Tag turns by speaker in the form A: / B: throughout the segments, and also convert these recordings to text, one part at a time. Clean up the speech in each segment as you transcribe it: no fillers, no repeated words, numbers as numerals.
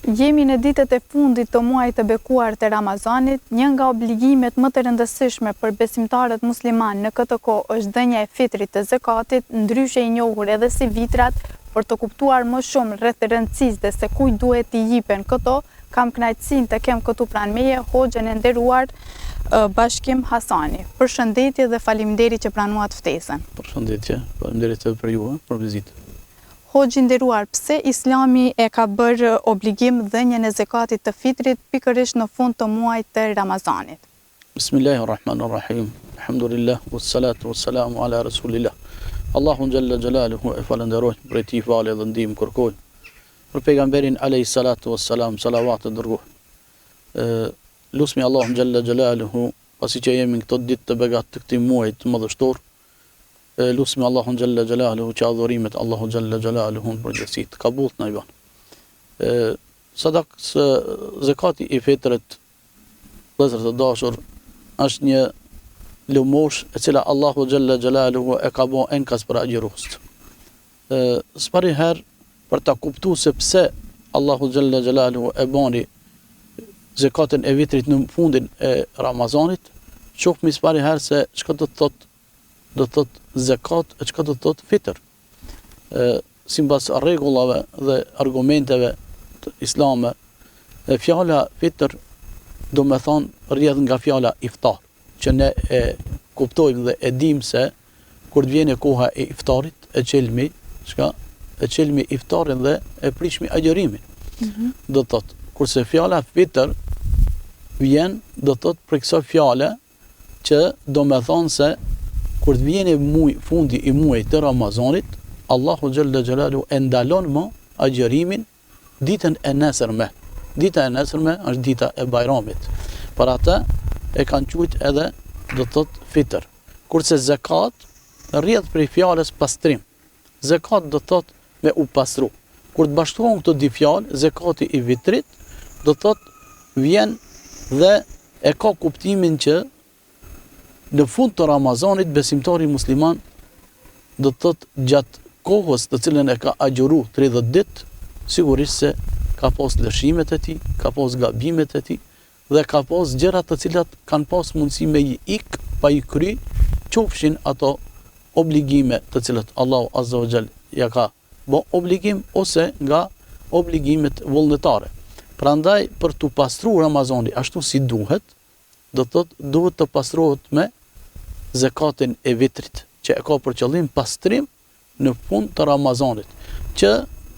A: Jemi në ditët e fundit të muajit të bekuar të Ramazanit, një nga obligimet më të rëndësishme për besimtarët musliman në këtë kohë është dhënia e fitrit të zakatit, ndryshe i njohur edhe si vitrat. Për të kuptuar më shumë rreth rëndësisë dhe se kujt duhet t'i jipen këto, kam kënaqësinë të kem këtu pranë meje hoxhën e nderuar Bashkim Hasani. Përshëndetje dhe faleminderit që pranuat ftesën.
B: Përshëndetje, faleminderit edhe për ju për vizitë.
A: Hoxhë i nderuar, pse Islami e ka bërë obligim dhënien e zakatit të fitrit pikërisht në fund të muajit të Ramazanit?
B: Bismillahirrahmanirrahim. Alhamdulillah, wassalatu wassalamu ala rasulillah. Allahun xhalla xjalaluhu e falenderoj për ti falë dhe ndihmë kërkoj. Për pejgamberin alayhi salatu wassalam, salavat e dërgoj. Lusmi Allahun xhalla xjalaluhu, pasi që jemi në këto ditë të begatë të këtij muaji të madhështor, lusmi Allahun xhalla xjalaluhu që adhurimet Allahu xhalla xjalaluhu në përgjithësi kabull na i bën. Zakati i fitrit, vëllezër të dashur, është një lumosh e cila Allahu xhalla xjalaluhu e ka bën enkas për agjëruest. S'pari herë për ta kuptuar se pse Allahu xhalla xjalaluhu e bani zakatin e vitrit në fundin e Ramazanit, shohmi s'pari herë se çka do të thot zakat e çka do të thot fitr. Sipas rregullave dhe argumenteve të islame, fjala fitr do me thonë rrjedh nga fjala iftar, që ne e kuptojmë dhe e dim se kur të vjen koha e iftarit, e çelmi iftarin dhe e prishmi agjërimin. Do të thot, kurse fjala fitr vjen do të thot për kësaj fjale që do me thonë se kur të vjen fundi i muajit të Ramazanit, Allahu xhalla xjalalu e ndalon më agjërimin ditën e nesërme. Dita e nesërme është dita e Bajramit. Për atë e kanë quajtur edhe do të thot fitr. Kurse zakat rrjedh prej fjalës pastrim. Zakat do të thot me u pastru. Kur të bashkohen këto dy fjalë, zakati i vitrit do të thot vjen dhe e ka kuptimin që në fund të Ramazanit besimtari musliman do të thot gjatë kohës të cilën e ka agjëru 30 ditë, sigurisht se ka pas lëshimet e tij, ka pas gabimet e tij dhe ka pas gjëra të cilat kanë pas mundësi me i ik pa i kry, qofshin ato obligime të cilat Allahu azza wa jall ja ka bë obligim ose nga obligimet vullnetare. Prandaj për të pastruar Ramazani ashtu si duhet, do thot duhet të pastrohet me zakatin e vitrit, që e ka për qëllim pastrim në fund të Ramazanit, që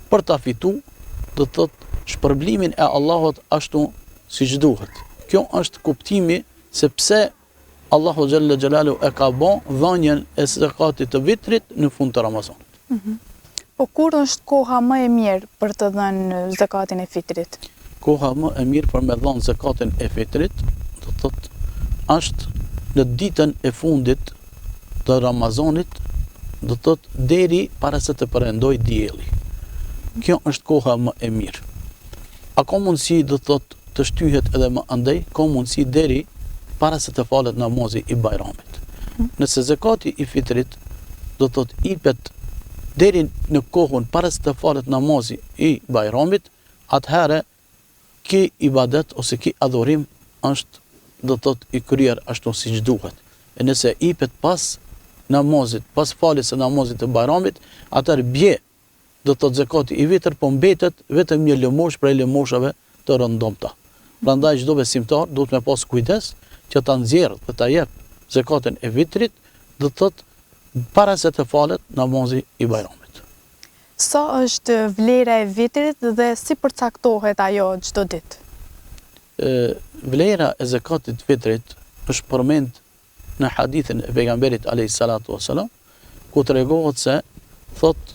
B: për ta fituar do thot shpërblimin e Allahut ashtu siç duhet. Kjo është kuptimi se pse Allahu xhalla xjalalu e ka bën dhënien e zakatit të vitrit në fund të Ramazanit.
A: Po kur është koha më e mirë për të dhënë zakatin e fitrit?
B: Koha më e mirë për me dhënë zakatin e fitrit, do thot është në ditën e fundit të Ramazanit, do thot deri para se të perëndoj dielli. Kjo është koha më e mirë. A ka mundësi do thot të shtyhet edhe më andej, ka mundësi deri para se të falet namazi i Bajramit. Nëse zakati i fitrit do thot ipet deri në kohën para se të falet namazi i Bajramit, atëherë ki ibadet ose ki adhurim është do thot i kryer ashtu siç duhet. E nëse ipet pas namazit, pas faljes së namazit të Bajramit, atëherë bie do thot zakati i vitër, po mbetet vetëm një lëmosh prej lëmoshave të rëndomta. Prandaj çdo besimtar duhet me pas kujdes që ta nxjerrë dhe ta jep zakatin e vitrit, do thot para se të falet namazi i Bajramit.
A: Sa është vlera e vitrit dhe si përcaktohet ajo çdo ditë?
B: Vlera e zakatit vitrit është përmend në hadithin e pejgamberit alayhi salatu wasalam, ku tregohet se thot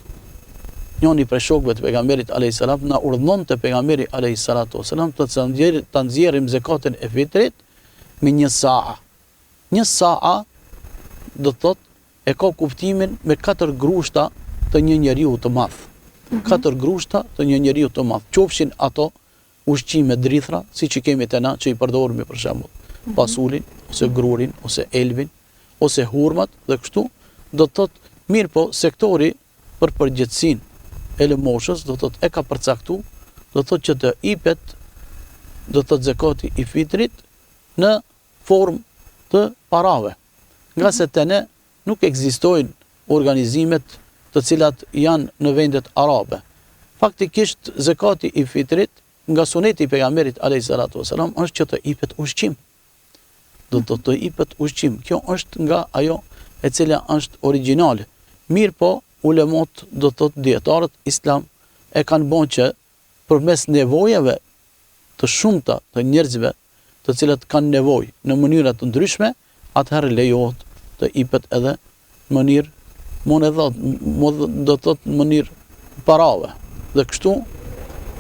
B: njëri prej shokëve të pejgamberit alayhi salam na urdhënonte pejgamberi alayhi salatu wasalam të nxjerrim zakatin e vitrit me një saa. Një saa do thot e ka kuptimin me 4 grushta të një njeriu të madh. 4 grushta të një njeriu të madh. Qofshin ato ushqime drithra, siç i kemi te na që i përdoremi për shembull pasulin, ose grurin, ose elvin, ose hurmat dhe kështu, do të thot mirë po sektori për përgjithësinë e lëmoshës do të thot e ka përcaktuar do thotë që të jepet do thotë zakati i fitrit në formë të parave. Nga se të ne nuk ekzistojnë organizimet të cilat janë në vendet arabe. Faktikisht zakati i fitrit nga suneti i pejgamberit alayhis salatu wasalam është që të jepet ushqim. Do të jepet ushqim. Kjo është nga ajo e cila është origjinale. Mirë po, ulemot do të thotë dietarët islam e kanë bën që përmes nevojave të shumta të njerëzve të cilat kanë nevojë në mënyra të ndryshme, atëherë lejohet të jepet edhe në mënyrë monedhat, do të thotë në mënyrë parave. Dhe kështu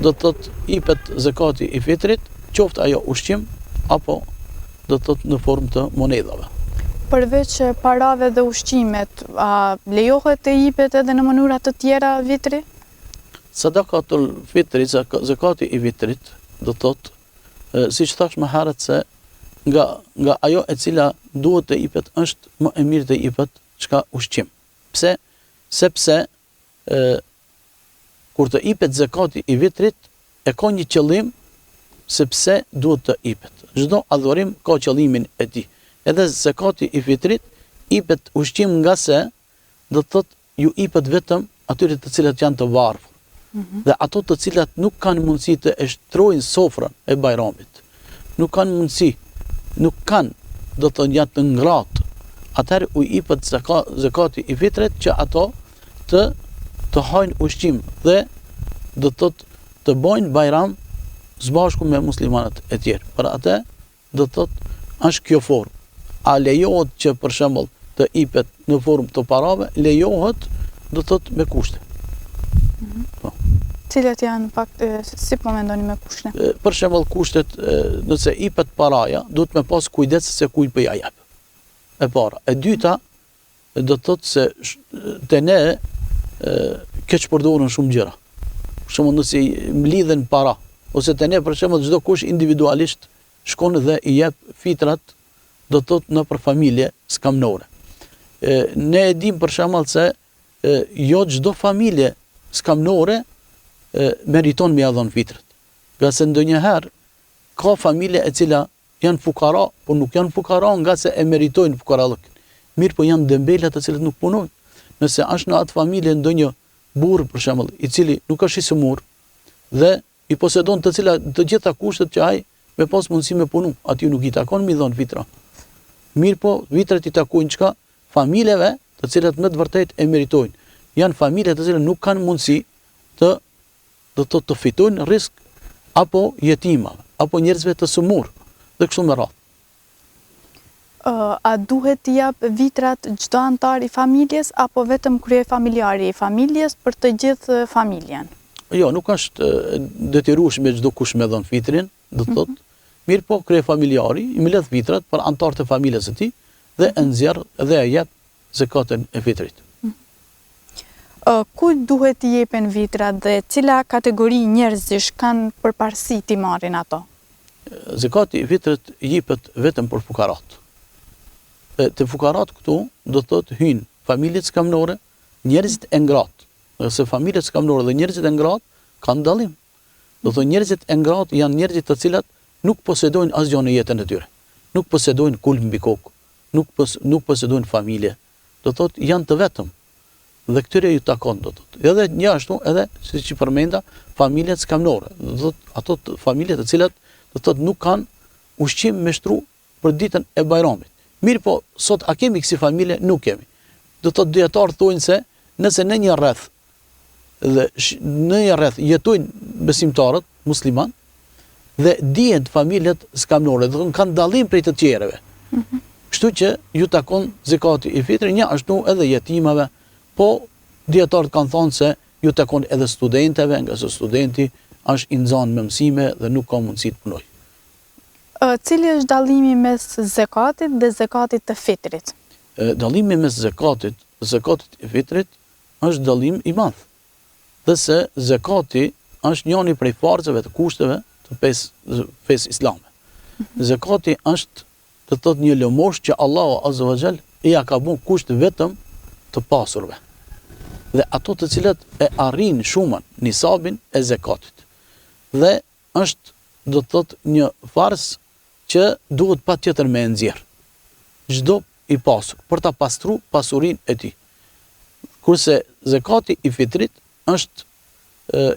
B: do të thotë jepet zakati i fitrit, qoftë ajo ushqim apo do të thotë në formë të monedhave.
A: Përveç parave dhe ushqimet, lejohet të jepet edhe në mënyra të tjera vitri?
B: Sadakatul fitri, zakati i vitrit, do të thotë, siç thash më herët se nga ajo e cila duhet të jepet është më e mirë të jepet çka ushqim. Pse? Sepse kur të jepet zakati i vitrit e ka një qëllim sepse duhet të jepet. Çdo adhurim ka qëllimin e tij. Edhe zakati i fitrit jepet ushqim nga se do të thotë ju jepet vetëm atyre të cilat janë të varfër. Dhe ato të cilat nuk kanë mundësi të shtrojnë sofrën e bajramit. Nuk kanë mundësi, nuk kanë, do të thonë janë të ngratë. Atëherë u jepet zakati i fitrit që ato të hajnë ushqim dhe do të thotë të bëjnë bajram së bashku me muslimanët e tjerë. Për atë do të thotë është kjo formë. A lejohet që për shembull të jepet në formë të parave, lejohet do të thotë me kushte. Po.
A: Cilat janë fakt si po mendoni me kushte?
B: Për shembull kushtet, nëse jepet paraja, duhet me pas kujdes se kujt po ja jep. E para. E dyta, do të thotë se te ne keq përdoren shumë gjëra. Për shembull nëse mlidhen para, ose te ne për shembull çdo kush individualisht shkon dhe i jep fitrat, do të thotë në për familje skamnore. Ne e dim për shembull se jo çdo familje skamnore meriton me ia dhënë fitrat. Nga se ndonjëherë ka familje e cila janë fukara, por nuk janë fukara nga se e meritojnë fukarallëkin. Mirë po janë dembela të cilët nuk punojnë. Nëse është në atë familje ndonjë burr për shembull, i cili nuk është i smur dhe i posedon të gjitha kushtet që ai me pas mundësi me punu, aty nuk i takon mi dhënë fitra. Mirë po, vitrat i takojnë çka? Familjeve të cilat me të vërtet e meritojnë. Janë familje të cilat nuk kanë mundësi të fitojnë risk apo jetimave, apo njerëzve të sëmur, dhe kështu me radhë.
A: A duhet t'i jap vitrat çdo antar i familjes apo vetëm kryefamiljari i familjes për të gjithë familjen?
B: Jo, nuk është detyrueshme çdo kush me dhënë fitrin, do të thotë, mirë po kryefamiljari i mbledh vitrat për antarët e familjes së tij dhe e nxjerr dhe e jep zakatin e fitrit.
A: Kujt duhet t'i jepen vitrat dhe cila kategori njerëzish kanë përparësi t'i marrin ato?
B: Zakati i fitrit jepet vetëm për fukarat. Te fukarat këtu do të thotë hyjnë familjet skamnore, njerëzit e ngratë. Nëse familjet skamnore dhe njerëzit e ngratë kanë dallim. Do të thotë njerëzit e ngratë janë njerëzit të cilat nuk posedojnë asgjë në jetën e tyre. Nuk posedojnë kulm mbi kokë, nuk posedojnë familje. Do të thotë janë të vetëm. Dhe këtyre ju takon do të thotë. Edhe njashtu edhe siç i përmenda familjet skamnore. Do të thotë ato familje të cilat do të thotë nuk kanë ushqim me shtru për ditën e bajramit. Mirë po, sot a kemi kësi familje? Nuk kemi. Do të thotë dietarë thonë se nëse në një rreth jetojnë besimtarët musliman dhe dihen familjet skamnore, do të thonë kanë dallim prej të tjerëve. Kështu që ju takon zakati i fitrit, një ashtu edhe jetimave. Po, dietarët kanë thonë se ju takon edhe studenteve, nga se studenti është i nxanë me mësime dhe nuk ka mundësi të punojë.
A: Cili është dallimi mes zakatit dhe zakatit të fitrit?
B: Dallimi mes zakatit dhe zakatit e fitrit është dallim i madh. Dhe se zakati është njëri prej farzave të kushteve të fesë islame. Zakati është të thotë një lëmosh që Allahu Azza wa Jall i ka bën kusht vetëm të pasurve. Dhe ato të cilat e arrin shumën nisabin e zakatit. dhe është do të thotë një fars që duhet patjetër me nxjerr çdo i pasur për ta pastruar pasurinë e tij. Kurse zakati i fitrit është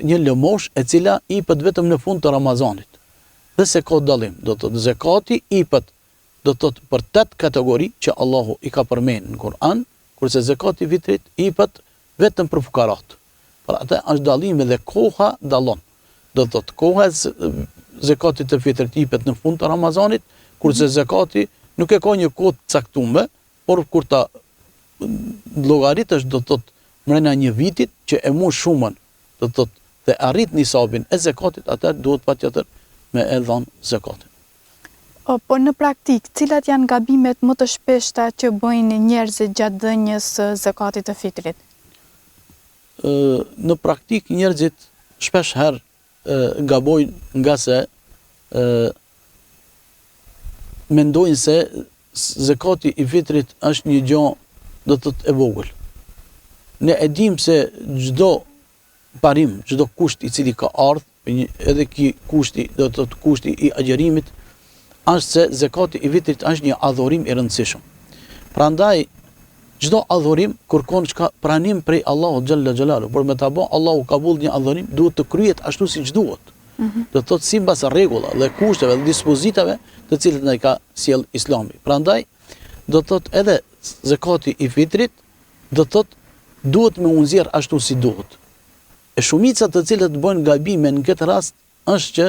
B: një lëmosh e cila jepet vetëm në fund të Ramazanit. Dhe se ka dallim, do të thotë zakati jepet do të thotë për 8 kategori që Allahu i ka përmendur në Kur'an, kurse zakati i fitrit jepet vetëm për fukarat. Pra atë është dallimi dhe koha dallon. Do të thotë koha e zakatit të fitrit jepet në fund të Ramazanit, kurse zakati nuk e ka një kohë të caktuar, por kur ta llogaritësh do të thotë mrena një vitit që e mush shumën, do të thotë dhe arrit nisabin e zakatit, atë duhet patjetër me e dhënë zakatin.
A: Po në praktik, cilat janë gabimet më të shpeshta që bëjnë njerëzit gjatë dhënies së zakatit të fitrit?
B: Në praktik njerëzit shpesh herë gabojnë nga se mendojnë se zakati i fitrit është një gjë do të thotë e vogël. Ne e dim se çdo parim, çdo kusht i cili ka ardhur, edhe ky kushti do të thotë kushti i agjerimit, është se zakati i fitrit është një adhurim i rëndësishëm. Prandaj çdo adhurim kërkon çka pranim prej Allahut xhalla xhelalu, por me ta bë Allahu kabull një adhurim duhet të kryhet ashtu siç duhet. Do të thotë sipas rregullave dhe kushteve dhe dispozitave të cilat na i ka sjell Islami. Prandaj do të thotë edhe zakati i fitrit do të thotë duhet me u nxjerr ashtu si duhet. E shumica të cilët bëjnë gabime në këtë rast është që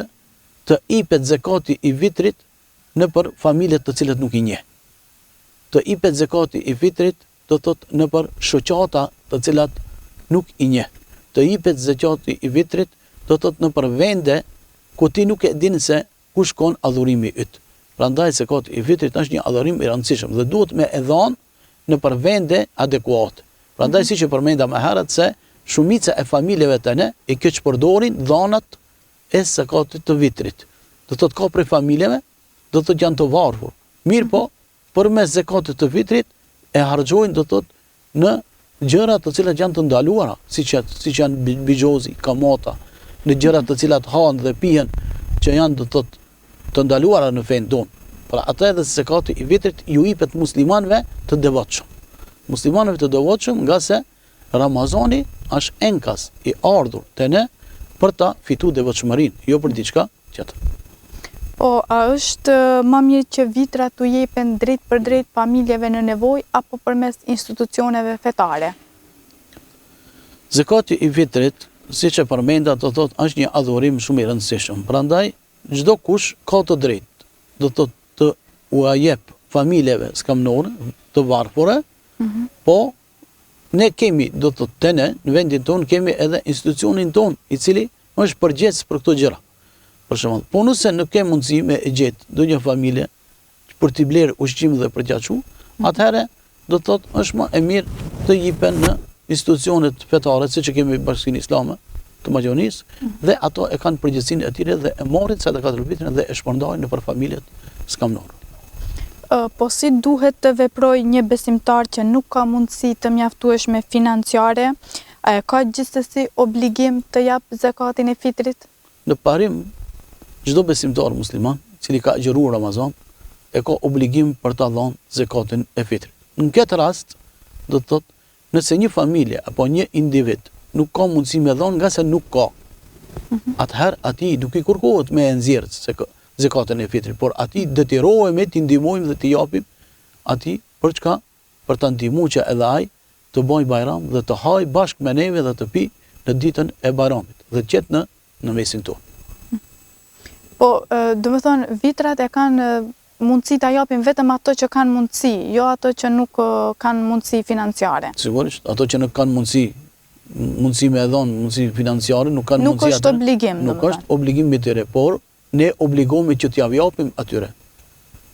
B: të jepet zakati i fitrit në për familjet të cilat nuk i njeh. Të jepet zakati i fitrit do thotë në për shoqata të cilat nuk i njeh. Të jepet zakati i fitrit do thotë në për vende ku ti nuk e din se ku shkon adhurimi yt. Prandaj zakati i fitrit është një adhurim i rëndësishëm dhe duhet me e dhënë në për vende adekuate. Prandaj siç e përmenda më herët se shumica e familjeve tëne i keq përdorin dhonat e zakatit të fitrit. Do thotë ka prej familjeve do thotë janë të varfër. Mirë po, përmes zakatit të fitrit e harxojnë do thotë në gjëra të cilat janë të ndaluara, siç janë bigjozi, kamata, në gjëra të cilat hahen dhe pihen që janë do thotë të ndaluara në fen tonë. Pra atë edhe zakati i fitrit ju jepet muslimanëve të devotshëm. Muslimanëve të devotshëm nga se Ramazani është enkas i ardhur te ne për ta fituar devotshmërinë, jo për diçka tjetër.
A: Po, a është më mirë që vitrat t'u jepen drejt për drejt familjeve në nevojë apo përmes institucioneve fetare?
B: Zakati i fitrit, siç e përmenda, do thotë është një adhurim shumë i rëndësishëm. Prandaj çdo kush ka të drejtë, do thotë të u jep familjeve skamnore, të varfëre, po ne kemi do thotë te ne në vendin tonë kemi edhe institucionin tonë i cili është përgjegjës për këto gjëra. Për shembull, po nëse nuk ke mundësi me e gjetë ndonjë familje për t'i blerë ushqim dhe për t'ia çu, atëherë do të thotë është më e mirë të jepen në institucionet fetare, siç e kemi Bashkinë Islame të Maqedonisë, dhe ato e kanë përgjegjësinë e tyre dhe e marrin sadakatul fitrin dhe e shpërndajnë nëpër familjet skamnore.
A: Po si duhet të veprojë një besimtar që nuk ka mundësi të mjaftueshme financiare, ka gjithsesi obligim të jap zakatin e fitrit?
B: Në parim çdo besimtar musliman, i cili ka agjëruar Ramazan, e ka obligim për ta dhënë zakatin e fitrit. Në këtë rast, do të thotë, nëse një familje apo një individ nuk ka mundësi me dhënë nga se nuk ka, atëherë ati nuk i kërkohet me e nxjerrë zakatin e fitrit, por ati detyrohemi t'i ndihmojmë dhe t'i japim ati për çka? Për ta ndihmuar që edhe ai të bëjë bajram dhe të hajë bashkë me neve dhe të pi në ditën e bajramit dhe të qetë në mesin tonë.
A: Po, do të thonë, vitrat e kanë mundësi ta japin vetëm ato që kanë mundësi, jo ato që nuk kanë mundësi financiare.
B: Sigurisht, ato që nuk kanë mundësi me dhënë, mundësi financiare, nuk kanë mundësi.
A: Nuk është obligim,
B: nuk është obligim me tyre, por ne obligohemi që t'ja japim atyre.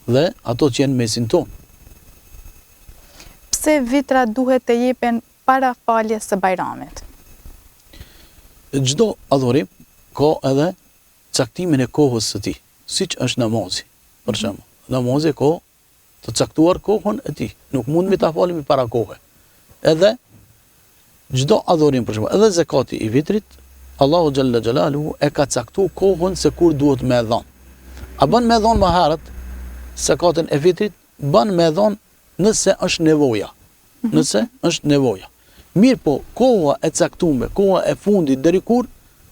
B: Dhe ato që janë mesin tonë.
A: Pse vitrat duhet të jepen para faljes së bajramit?
B: Çdo adhurim ka edhe caktimin e kohës së tij, siç është namazi. Për shembull, namazi ka të caktuar kohën e tij, nuk mund me ta falemi para kohë. Edhe çdo adhurim, për shembull, edhe zakati i fitrit Allahu xhalla xhalaluhu e ka caktuar kohën se kur duhet me dhon. A bën me dhon më herët zakatën e fitrit, bën me dhon nëse është nevoja. Nëse është nevoja. Mirë po, koha e caktuar, koha e fundit deri kur?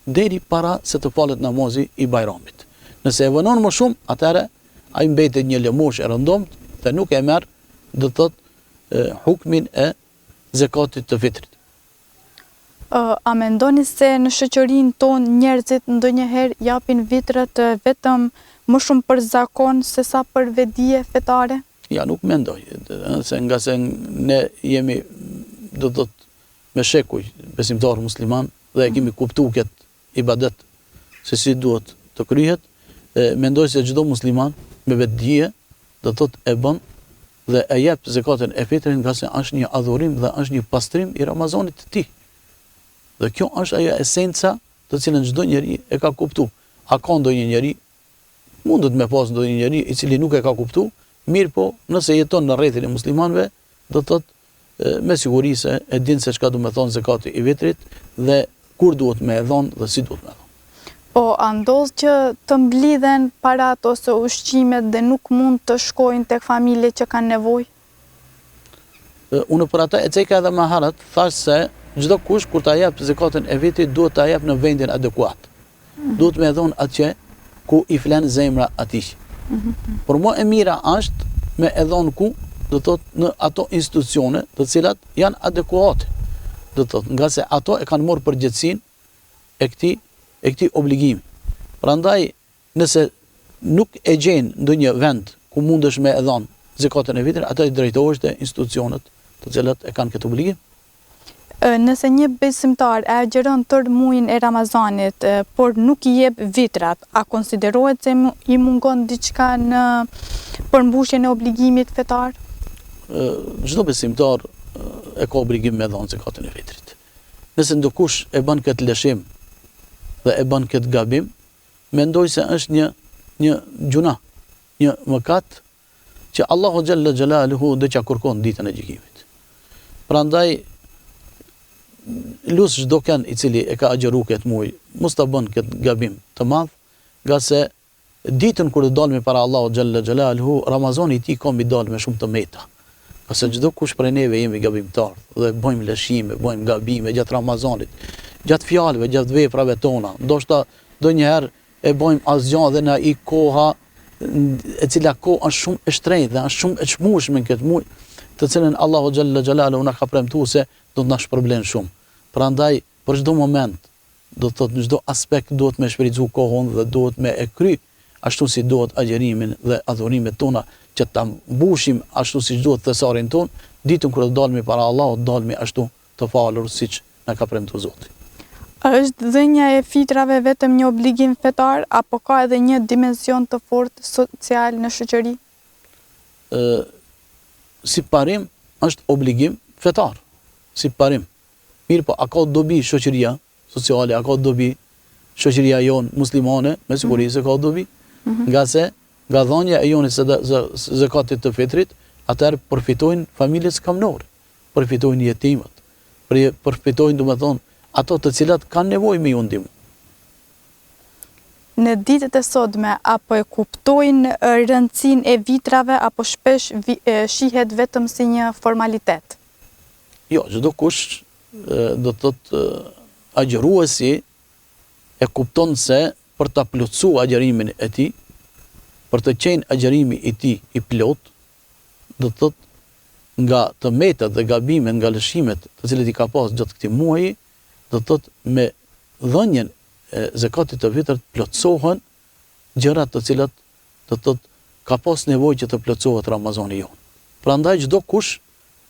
B: Deri para se të falet namazi i Bajramit. Nëse e vënon më shumë, atëherë ai mbetet një lëmosh e rëndomt dhe nuk e merr, do të thotë, hukmin e zakatit të fitrit.
A: A mendoni se në shoqërinë tonë njerëzit ndonjëherë japin vitrat vetëm më shumë për zakon se sa për vedije fetare?
B: Ja, nuk mendoj, nga se ne jemi, do të thotë, me shekuj besimtar musliman dhe e kemi kuptuar këtë ibadet se si duhet të kryhet. Mendoj se çdo musliman me vetdije do të thotë e bën dhe e jep zakatën e fitrit nga se është një adhurim dhe është një pastrim i Ramazanit të tij. Dhe kjo është ajo esenca të cilën çdo njeri e ka kuptuar. A ka ndonjë njeri, mundet me pas ndonjë njeri i cili nuk e ka kuptuar, mirë po nëse jeton në rrethin e muslimanëve, do të thotë me siguri se e din se çka do të thonë zakati i fitrit dhe kur duhet me e dhon dhe si duhet me e dhon.
A: Po, a ndodh që të mblidhen parat ose ushqimet dhe nuk mund të shkojnë tek familje që kanë nevojë?
B: Unë për ata e ceka edhe më herët, thash se çdo kush kur ta jep zakatën e vitit duhet ta jep në vendin adekuat. Duhet me dhon atje ku i flen zemra atij. Por më e mira është me e dhon ku, do të thotë në ato institucione të cilat janë adekuate. Do të thotë nga se ato e kanë marrë përgjegjësinë e këtij obligimi. Prandaj nëse nuk e gjen ndonjë vend ku mundesh me e dhon zakatën e vitit, atë i drejtohesh te institucionet të cilat e kanë këtë obligim.
A: Nëse një besimtar e agjeron tërë muajin e Ramazanit, por nuk i jep vitrat, a konsiderohet se i mungon diçka në përmbushjen e obligimit fetar?
B: Çdo besimtar e ka obligim me dhënë zakatën e fitrit. Nëse ndokush e bën këtë lëshim dhe e bën këtë gabim, mendoj se është një gjuna, një mëkat që Allahu xhalla xhalaluhu do t'ia kërkon ditën e gjykimit. Prandaj lus çdo kan i cili e ka agjëruar këtë muaj, mos ta bën këtë gabim të madh, nga se ditën kur të dalmi para Allahu xhalla xhalaluhu, Ramazani i tij ka mi dal me shumë të meta. Ose çdo kush prej neve jemi gabimtar dhe bëjmë lëshime, bëjmë gabime gjatë Ramazanit, gjatë fjalëve, gjatë veprave tona. Ndoshta ndonjëherë e bëjmë asgjë dhe na i koha e cila kohë është shumë e shtrenjtë dhe është shumë e çmueshme në këtë muaj, të cilën Allahu xhalla xhalaluhu na ka premtuar se do të na shpërblen shumë. Prandaj për çdo moment, do të thotë në çdo aspekt duhet me shfrytzu kohën dhe duhet me e kry ashtu si duhet agjerimin dhe adhurimet tona, që ta mbushim ashtu siç duhet thesarin ton, ditën kur të dalmi para Allahut, dalmi ashtu të falur siç na ka premtuar Zoti.
A: Është dhënia e fitrave vetëm një obligim fetar apo ka edhe një dimension të fortë social në shoqëri?
B: Si parim është obligim fetar. Si parim. Mirë po, a ka dobi shoqëria sociale, a ka dobi shoqëria jonë muslimane, me siguri se ka dobi, nga se nga dhënia e jonit zakatit të fitrit, atëherë përfitojnë familjes skamnore, përfitojnë jetimat, përfitojnë, domethënë, ato të cilat kanë nevojë me ju ndihmë.
A: Në ditët e sotme, apo e kuptojnë rëndësinë e vitrave, apo shpesh shihet vetëm si një formalitet?
B: Jo, çdo kush do të thotë agjëruesi e kupton se për ta plotësuar agjërimin e tij, për të qenë agjërimi i tij i plot, do të thotë nga të metat dhe gabimet, nga lëshimet të cilat i ka pas gjatë këtij muaji, do të thotë me dhënien e zakatit të fitrit plotësohen gjërat të cilat do të thotë ka pas nevojë që të plotësohet Ramazani jon. Prandaj çdo kush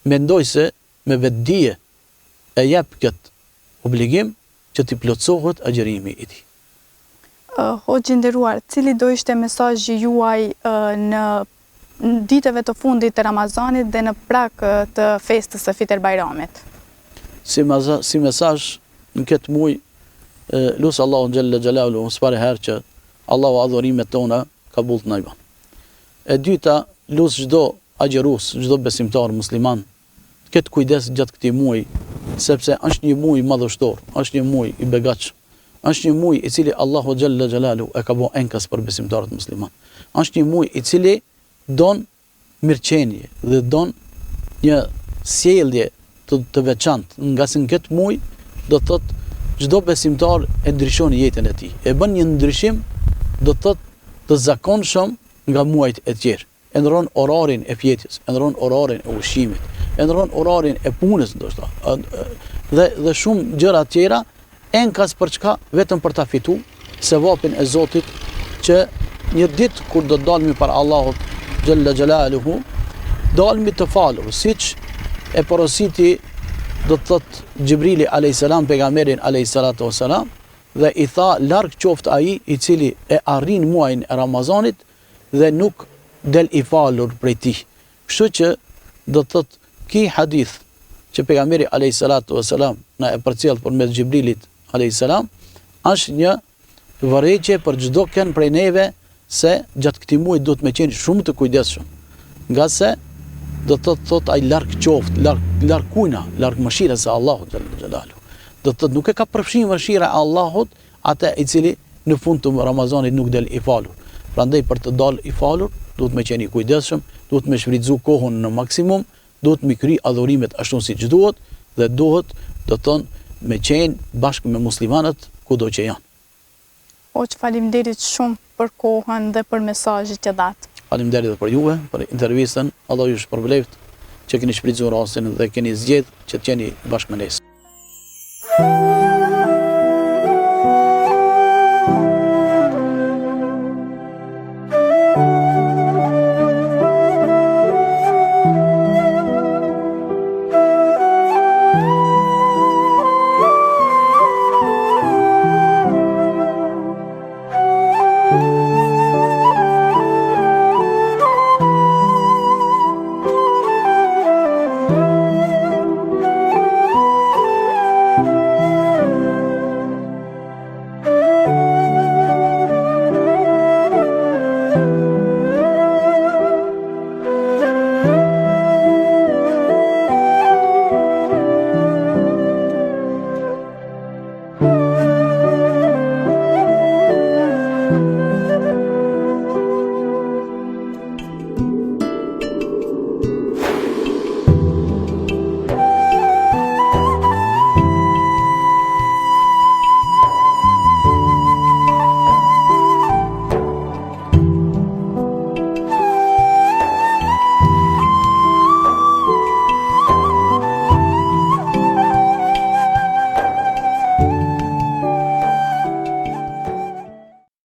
B: mendoj se me vetdije e jep këtë obligim që t'i plotësohet agjërimi i tij.
A: Hoxhë nderuar, cili do ishte mesazhi juaj në ditëve të fundit të Ramazanit dhe në prag të festës së Fitr Bajramit?
B: Si mesazh në këtë muaj, lusë Allahu xhalla xhalaluhu së pari herë që Allahu adhurimet tona kabul të na i bën. E dyta, lusë çdo agjërues, çdo besimtar musliman këtë kujdes gjatë këtij muaji, sepse është një muaj madhështor, është një muaj i begatshëm. është një muaj i cili Allahu xhalla xhelalu e ka bërë enkas për besimtarët musliman. Është një muaj i cili don mirëqenie dhe don një sjellje të veçantë, nga se në këtë muaj do të thotë çdo besimtar e ndryshon jetën e tij. E bën një ndryshim do të thotë të zakonshëm nga muajt e tjerë. E ndron orarin e pjetjes, e ndron orarin e ushqimit, e ndron orarin e punës ndoshta. Dhe shumë gjëra tjera enkas për çka? Vetëm për ta fituar sevapin e Zotit, që një ditë kur do të dalmi para Allahut xhalla xhelaluhu, dalmi të falur, siç e porositi do të thotë Xhibrili a.s. pejgamberin a.s. dhe i tha larg qoftë ai i cili e arrin muajin e Ramazanit dhe nuk del i falur prej tij. Kështu që do të thotë ky hadith që pejgamberi a.s. na e përcjell përmes Xhibrilit a.s. është një vërejtje për çdo kënd prej neve, se gjatë këtij muaji duhet me qenë shumë të kujdesshëm, nga se do të thotë ai larg qoftë, larg kujna, larg mëshirës së Allahut xhelalu. Do të thotë nuk e ka përfshirë mëshira e Allahut atë i cili në fund të Ramazanit nuk del i falur. Prandaj për të dalë i falur duhet me qenë i kujdesshëm, duhet me shfrytzu kohën në maksimum, duhet me kry adhurimet ashtu siç duhet dhe duhet do të thonë me qenë bashkë me muslimanët kudo që janë.
A: Hoxh, faleminderit shumë për kohën dhe për mesazhet që dhat.
B: Faleminderit për juve, për intervistën. Allah ju shpërbleft që keni shfrytzuar rastin dhe keni zgjedhur që të jeni bashkë me ne.